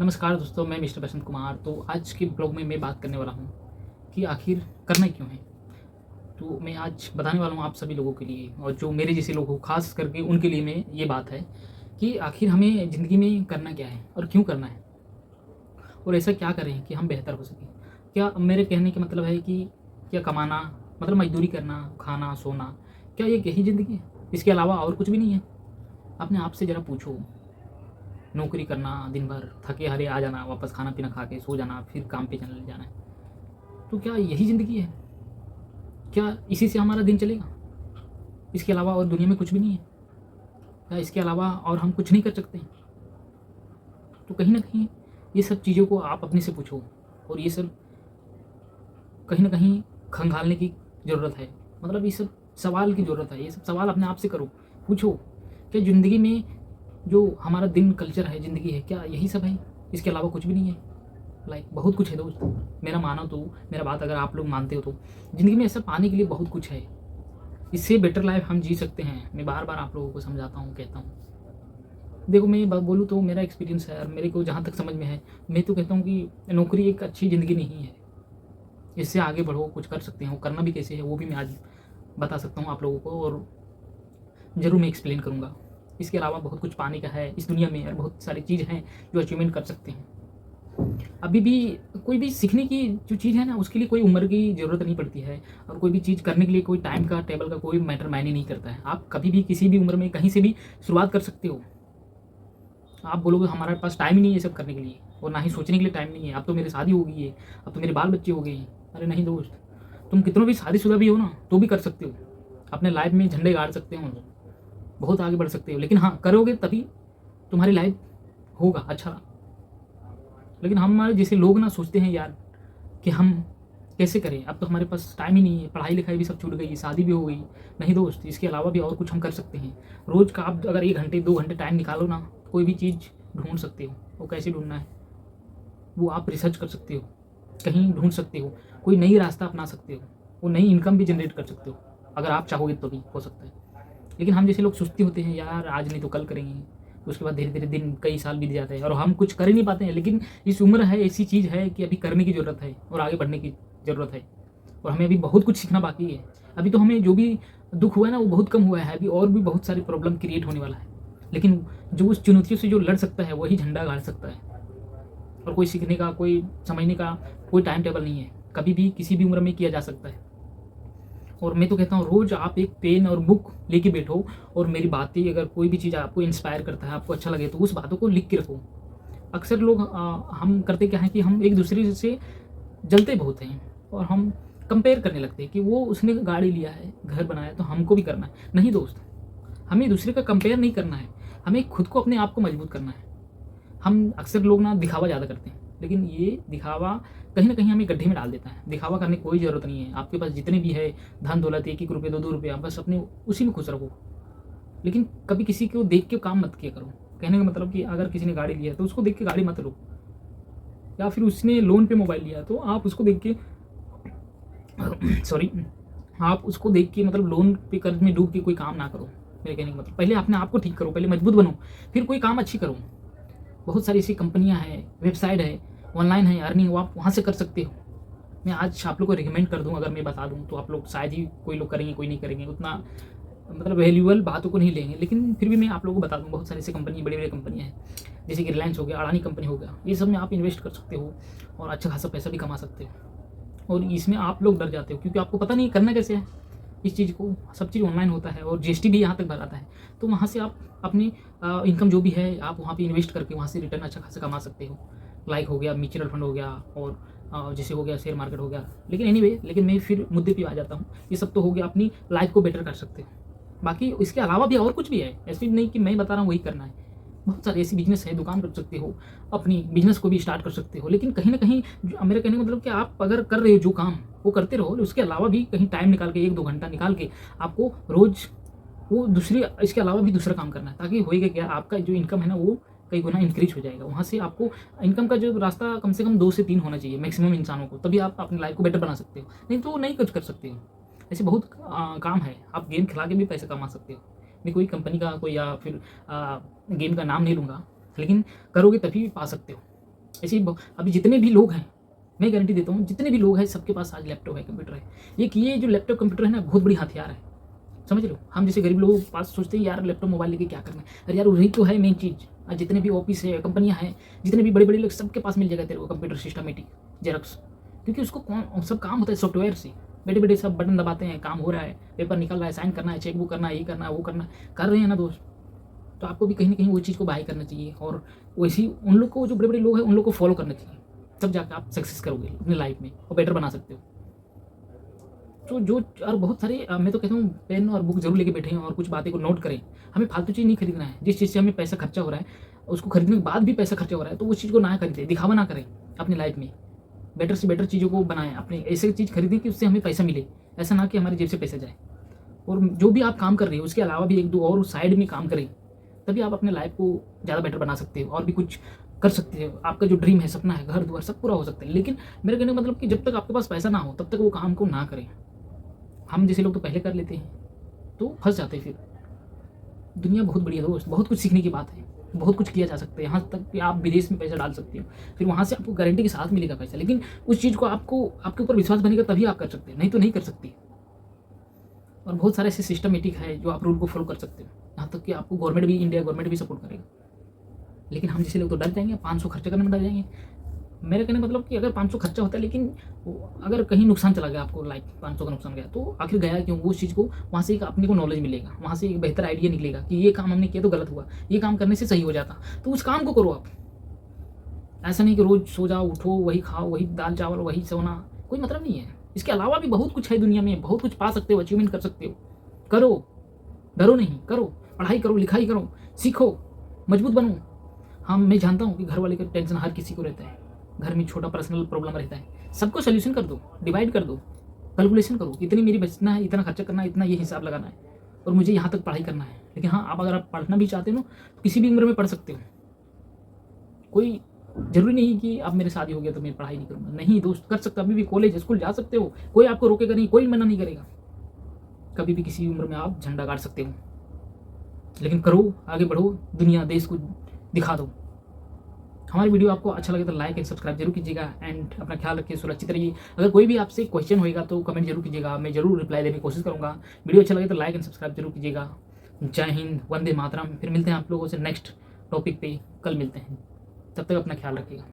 नमस्कार दोस्तों, मैं मिस्टर बसंत कुमार। तो आज के ब्लॉग में मैं बात करने वाला हूँ कि आखिर करना क्यों है। तो मैं आज बताने वाला हूँ आप सभी लोगों के लिए, और जो मेरे जैसे लोग हो खास करके उनके लिए मैं ये बात है कि आखिर हमें ज़िंदगी में करना क्या है और क्यों करना है, और ऐसा क्या करें कि हम बेहतर हो सकें। क्या मेरे कहने का मतलब है कि क्या कमाना मतलब मजदूरी करना, खाना, सोना, क्या ये यही ज़िंदगी है? इसके अलावा और कुछ भी नहीं है? अपने आप से ज़रा पूछो। नौकरी करना, दिन भर थके हारे आ जाना, वापस खाना पीना खा के सो जाना, फिर काम पे चले जाना है। तो क्या यही ज़िंदगी है? क्या इसी से हमारा दिन चलेगा? इसके अलावा और दुनिया में कुछ भी नहीं है? क्या इसके अलावा और हम कुछ नहीं कर सकते? तो कहीं न कहीं ये सब चीज़ों को आप अपने से पूछो, और ये सब कहीं न कहीं खंगालने की ज़रूरत है। मतलब ये सब सवाल की ज़रूरत है। ये सब सवाल अपने आप से करो, पूछो, क्या ज़िंदगी में जो हमारा दिन कल्चर है, ज़िंदगी है, क्या यही सब है? इसके अलावा कुछ भी नहीं है? लाइक बहुत कुछ है दोस्त। मेरा मानो तो, मेरा बात अगर आप लोग मानते हो तो ज़िंदगी में ऐसा पाने के लिए बहुत कुछ है। इससे बेटर लाइफ हम जी सकते हैं। मैं बार-बार आप लोगों को समझाता हूँ, कहता हूँ। देखो, मैं बोलूँ तो मेरा एक्सपीरियंस है, और मेरे को जहाँ तक समझ में है, मैं तो कहता हूँ कि नौकरी एक अच्छी ज़िंदगी नहीं है। इससे आगे बढ़ो, कुछ कर सकते हो। करना भी कैसे है वो भी मैं आज बता सकता हूँ आप लोगों को, और ज़रूर मैं एक्सप्लेन करूँगा। इसके अलावा बहुत कुछ पाने का है इस दुनिया में, और बहुत सारी चीज़ हैं जो अचीवमेंट कर सकते हैं। अभी भी कोई भी सीखने की जो चीज़ है ना, उसके लिए कोई उम्र की ज़रूरत नहीं पड़ती है, और कोई भी चीज़ करने के लिए कोई टाइम का, टेबल का कोई मैटर मायने नहीं करता है। आप कभी भी किसी भी उम्र में कहीं से भी शुरुआत कर सकते हो। आप बोलोगे हमारे पास टाइम ही नहीं है ये सब करने के लिए, और ना ही सोचने के लिए टाइम नहीं है, अब तो मेरी शादी हो गई है, अब तो मेरे बाल बच्चे हो गए हैं। अरे नहीं दोस्त, तुम कितनों भी शादीशुदा भी हो ना, तो भी कर सकते हो। अपने लाइफ में झंडे गाड़ सकते हो, बहुत आगे बढ़ सकते हो। लेकिन हाँ, करोगे तभी तुम्हारी लाइफ होगा अच्छा। लेकिन हम हमारे जैसे लोग ना सोचते हैं यार कि हम कैसे करें, अब तो हमारे पास टाइम ही नहीं है, पढ़ाई लिखाई भी सब छूट गई, शादी भी हो गई। नहीं दोस्त, इसके अलावा भी और कुछ हम कर सकते हैं। रोज़ का आप अगर 1 घंटे 2 घंटे टाइम निकालो ना, कोई भी चीज़ ढूंढ सकते हो। वो कैसे ढूंढना है वो आप रिसर्च कर सकते हो, कहीं ढूंढ सकते हो, कोई नई रास्ता अपना सकते हो, वो नई इनकम भी जनरेट कर सकते हो। अगर आप चाहोगे तो भी हो सकता है। लेकिन हम जैसे लोग सुस्ती होते हैं, यार आज नहीं तो कल करेंगे, तो उसके बाद धीरे धीरे दिन कई साल बीत जाते हैं और हम कुछ कर ही नहीं पाते हैं। लेकिन इस उम्र है, ऐसी चीज़ है कि अभी करने की ज़रूरत है और आगे बढ़ने की ज़रूरत है, और हमें अभी बहुत कुछ सीखना बाकी है। अभी तो हमें जो भी दुख हुआ है ना, वो बहुत कम हुआ है, अभी और भी बहुत सारी प्रॉब्लम क्रिएट होने वाला है। लेकिन जो उस चुनौतियों से जो लड़ सकता है वही झंडा गाड़ सकता है। और कोई सीखने का, कोई समझने का कोई टाइम टेबल नहीं है, कभी भी किसी भी उम्र में किया जा सकता है। और मैं तो कहता हूँ रोज़ आप एक पेन और बुक लेके बैठो, और मेरी बातें अगर कोई भी चीज़ आपको इंस्पायर करता है, आपको अच्छा लगे, तो उस बातों को लिख के रखो। अक्सर लोग हम करते क्या है कि हम एक दूसरे से जलते बहुत हैं, और हम कंपेयर करने लगते हैं कि वो उसने गाड़ी लिया है, घर बनाया, तो हमको भी करना है। नहीं दोस्त, हमें दूसरे का कंपेयर नहीं करना है, हमें खुद को, अपने आप को मजबूत करना है। हम अक्सर लोग ना दिखावा ज़्यादा करते हैं, लेकिन ये दिखावा कहीं न कहीं हमें गड्ढे में डाल देता है। दिखावा करने की कोई ज़रूरत नहीं है। आपके पास जितने भी है धन दौलत, 1-1 रुपये, 2-2 रुपये, आप बस अपने उसी में खुश रहो। लेकिन कभी किसी को देख के काम मत किया करो। कहने का मतलब कि अगर किसी ने गाड़ी लिया है तो उसको देख के गाड़ी मत लो, या फिर उसने लोन पे मोबाइल लिया तो आप उसको देख के सॉरी, आप उसको देख के मतलब लोन पे कर्ज में डूब के कोई काम ना करो। मेरे कहने का मतलब, पहले अपने आप को ठीक करो, पहले मजबूत बनो, फिर कोई काम अच्छी करो। बहुत सारी ऐसी कंपनियां हैं, वेबसाइट है, ऑनलाइन है अर्निंग, वो आप वहाँ से कर सकते हो। मैं आज आप लोग को रिकमेंड कर दूँ, अगर मैं बता दूँ तो आप लोग शायद ही कोई लोग करेंगे, कोई नहीं करेंगे, उतना मतलब वैल्यूएबल बातों को नहीं लेंगे। लेकिन फिर भी मैं आप लोगों को बता दूँ, बहुत सारी ऐसी कंपनी, बड़ी बड़ी कंपनियाँ हैं, जैसे कि रिलायंस हो गया, अडानी कंपनी हो गया, ये सब में आप इन्वेस्ट कर सकते हो और अच्छा खासा पैसा भी कमा सकते हो। और इसमें आप लोग डर जाते हो क्योंकि आपको पता नहीं करना कैसे है इस चीज़ को। सब चीज़ ऑनलाइन होता है, और जीएसटी भी यहाँ तक भराता है, तो वहाँ से आप अपनी इनकम जो भी है आप वहाँ पे इन्वेस्ट करके वहाँ से रिटर्न अच्छा खासा कमा सकते हो। लाइक हो गया म्यूचुअल फंड हो गया, और जैसे हो गया शेयर मार्केट हो गया। लेकिन एनीवे, लेकिन मैं फिर मुद्दे पे आ जाता हूँ। ये सब तो हो गया, अपनी लाइफ को बेटर कर सकते हो। बाकी इसके अलावा भी और कुछ भी है, ऐसे नहीं कि मैं बता रहा हूँ वही करना है। बहुत सारे ऐसी बिजनेस है, दुकान कर सकते हो, अपनी बिजनेस को भी स्टार्ट कर सकते हो। लेकिन कहीं ना कहीं मेरा कहने का मतलब कि आप अगर कर रहे हो जो काम, वो करते रहो। उसके अलावा भी कहीं टाइम निकाल के, 1-2 घंटा निकाल के आपको रोज़ वो दूसरी, इसके अलावा भी दूसरा काम करना है, ताकि होएगा क्या, आपका जो इनकम है ना वो कई गुना इंक्रीज हो जाएगा। वहाँ से आपको इनकम का जो रास्ता कम से कम 2 से 3 होना चाहिए मैक्सिमम इंसानों को, तभी आप अपनी लाइफ को बेटर बना सकते हो। नहीं तो नहीं कुछ कर सकते हो। ऐसे बहुत काम है, आप गेम खिला के भी पैसे कमा सकते हो। मैं कोई कंपनी का कोई या फिर गेम का नाम नहीं लूँगा, लेकिन करोगे तभी पा सकते हो। ऐसे ही अभी जितने भी लोग हैं, मैं गारंटी देता हूँ जितने भी लोग हैं सबके पास आज लैपटॉप है, कंप्यूटर है। ये जो लैपटॉप कंप्यूटर है ना, बहुत बड़ी हथियार है, समझ लो। हम जैसे गरीब लोगों के पास सोचते हैं यार लैपटॉप मोबाइल लेके क्या करना है, अरे यार वही तो है मेन चीज़। आज जितने भी ऑफिस है, कंपनियां हैं, जितने भी बड़े बड़े लोग, सबके पास मिल जाएगा तेरे को कंप्यूटर सिस्टमेटिक जेरॉक्स, क्योंकि उसको कौन सब काम होता है सॉफ्टवेयर से। बैठे बैठे सब बटन दबाते हैं, काम हो रहा है, पेपर निकल रहा है, साइन करना है, चेक बुक करना है, ये करना है, वो करना है, कर रहे हैं ना दोस्त। तो आपको भी कहीं ना कहीं वो चीज़ को बाय करना चाहिए, और वैसे उन लोग को, जो बड़े बड़े लोग हैं, उन लोग को फॉलो करना चाहिए, तब जाकर आप सक्सेस करोगे अपनी लाइफ में और बेटर बना सकते हो। तो जो और बहुत सारे मैं तो कहता हूँ पेन और बुक जरूर लेके बैठे हैं और कुछ बातें को नोट करें। हमें फालतू चीज़ नहीं खरीदना है। जिस चीज़ से हमें पैसा खर्चा हो रहा है, उसको खरीदने के बाद भी पैसा खर्चा हो रहा है, तो उस चीज़ को ना खरीदें, दिखावा ना करें अपनी लाइफ में। बेटर से बेटर चीज़ों को बनाएं, अपने ऐसे चीज़ खरीदें कि उससे हमें पैसा मिले, ऐसा ना कि हमारी जेब से पैसा जाए। और जो भी आप काम कर रहे हो उसके अलावा भी एक दो और साइड में काम करें, तभी आप अपने लाइफ को ज़्यादा बेटर बना सकते हो और भी कुछ कर सकते हो। आपका जो ड्रीम है, सपना है, घर द्वार सब पूरा हो सकता है। लेकिन मेरे कहने का मतलब कि जब तक आपके पास पैसा ना हो तब तक वो काम को ना करें। हम जैसे लोग तो पहले कर लेते हैं तो फंस जाते हैं। फिर दुनिया बहुत बड़ी है दोस्त, बहुत कुछ सीखने की बात है, बहुत कुछ किया जा सकता है। यहाँ तक कि आप विदेश में पैसा डाल सकते हो, फिर वहाँ से आपको गारंटी के साथ मिलेगा पैसा। लेकिन उस चीज़ को आपको आपके ऊपर विश्वास बनेगा तभी आप कर सकते हैं, नहीं तो नहीं कर सकते। और बहुत सारे ऐसे सिस्टमेटिक है जो आप रूल को फॉलो कर सकते हो, यहाँ तक कि आपको गवर्नमेंट भी, इंडिया गवर्नमेंट भी सपोर्ट करेगा। लेकिन हम जैसे लोग तो डर जाएंगे, 500 खर्चा करने में डर जाएंगे। मेरे कहने का मतलब कि अगर 500 खर्चा होता है, लेकिन अगर कहीं नुकसान चला गया, आपको लाइक 500 का नुकसान गया, तो आखिर गया क्यों? वो उस चीज़ को वहाँ से एक अपने को नॉलेज मिलेगा, वहाँ से एक बेहतर आइडिया निकलेगा कि ये काम हमने किया तो गलत हुआ, ये काम करने से सही हो जाता। तो उस काम को करो आप। ऐसा नहीं कि रोज़ सो जाओ, उठो, वही खाओ, वही दाल चावल, वही सोना, कोई मतलब नहीं है। इसके अलावा भी बहुत कुछ है दुनिया में, बहुत कुछ पा सकते हो, अचीवमेंट कर सकते हो। करो, डरो नहीं, करो, पढ़ाई करो, लिखाई करो, सीखो, मजबूत बनो। हाँ, मैं जानता हूँ कि घर वाले का टेंशन हर किसी को रहता है, घर में छोटा पर्सनल प्रॉब्लम रहता है, सबको सोल्यूशन कर दो, डिवाइड कर दो, कैलकुलेशन करो, इतनी मेरी बचना है, इतना खर्चा करना है, इतना ये हिसाब लगाना है, और मुझे यहाँ तक पढ़ाई करना है। लेकिन हाँ, आप अगर आप पढ़ना भी चाहते हो तो किसी भी उम्र में पढ़ सकते हो। कोई जरूरी नहीं कि अब मेरी शादी हो गया तो मैं पढ़ाई नहीं करूँगा, नहीं दोस्त, कर सकते हो। अभी भी कॉलेज स्कूल जा सकते हो, कोई आपको रोकेगा नहीं, कोई मना नहीं करेगा। कभी भी किसी उम्र में आप झंडा गाड़ सकते हो। लेकिन करो, आगे बढ़ो, दुनिया देश को दिखा दो। हमारी वीडियो आपको अच्छा लगे तो लाइक एंड सब्सक्राइब जरूर कीजिएगा, एंड अपना ख्याल रखिए, सुरक्षित रहिए। अगर कोई भी आपसे क्वेश्चन होएगा तो कमेंट जरूर कीजिएगा, मैं जरूर रिप्लाई देने की कोशिश करूँगा। वीडियो अच्छा लगे तो लाइक एंड सब्सक्राइब जरूर कीजिएगा। जय हिंद, वंदे मातरम। फिर मिलते हैं आप लोगों से नेक्स्ट टॉपिक पे, कल मिलते हैं। तब तक अपना ख्याल रखिएगा।